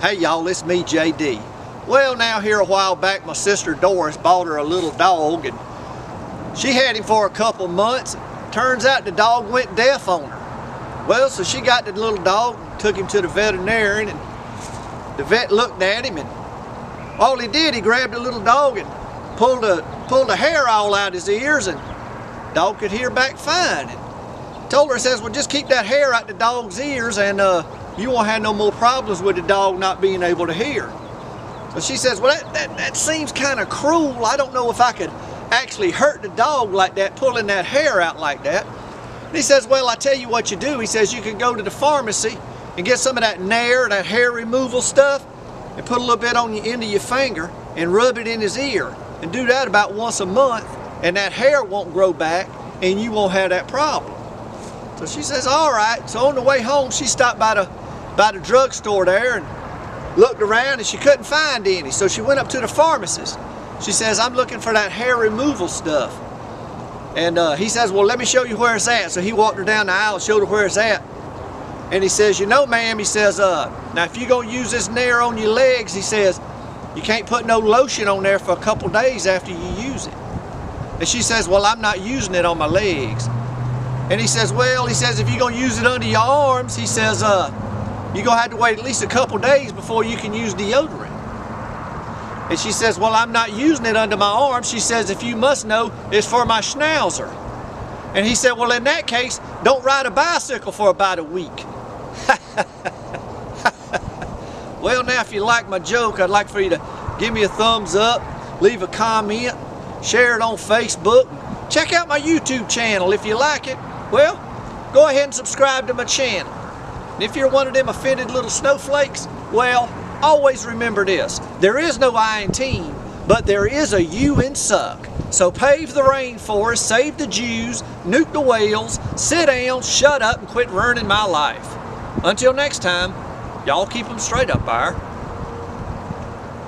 Hey y'all, it's me, JD. Well, now here a while back, my sister Doris bought her a little dog, and she had him for a couple months. Turns out the dog went deaf on her. Well, so she got the little dog, took him to the veterinarian, and the vet looked at him, and all he did, he grabbed the little dog and pulled the hair all out his ears, and the dog could hear back fine. And told her, says, well, just keep that hair out the dog's ears, and you won't have no more problems with the dog not being able to hear. So she says, well, that seems kind of cruel. I don't know if I could actually hurt the dog like that, pulling that hair out like that. And he says, well, I tell you what you do. He says, you can go to the pharmacy and get some of that Nair, that hair removal stuff, and put a little bit on the end of your finger and rub it in his ear. And do that about once a month, and that hair won't grow back, and you won't have that problem. So she says, all right. So on the way home, she stopped by the drugstore there and looked around, and she couldn't find any. So she went up to the pharmacist. She says, I'm looking for that hair removal stuff. And he says, well, let me show you where it's at. So he walked her down the aisle, showed her where it's at. And he says, you know, ma'am, he says, now if you're going to use this Nair on your legs, he says, you can't put no lotion on there for a couple days after you use it. And she says, well, I'm not using it on my legs. And he says, well, he says, if you're going to use it under your arms, he says, you're going to have to wait at least a couple days before you can use deodorant. And she says, well, I'm not using it under my arms. She says, if you must know, it's for my schnauzer. And he said, well, in that case, don't ride a bicycle for about a week. Well, now, if you like my joke, I'd like for you to give me a thumbs up, leave a comment, share it on Facebook. Check out my YouTube channel if you like it. Well, go ahead and subscribe to my channel. And if you're one of them offended little snowflakes, well, always remember this. There is no I in team, but there is a U in suck. So pave the rainforest, save the Jews, nuke the whales, sit down, shut up, and quit ruining my life. Until next time, y'all keep them straight up there.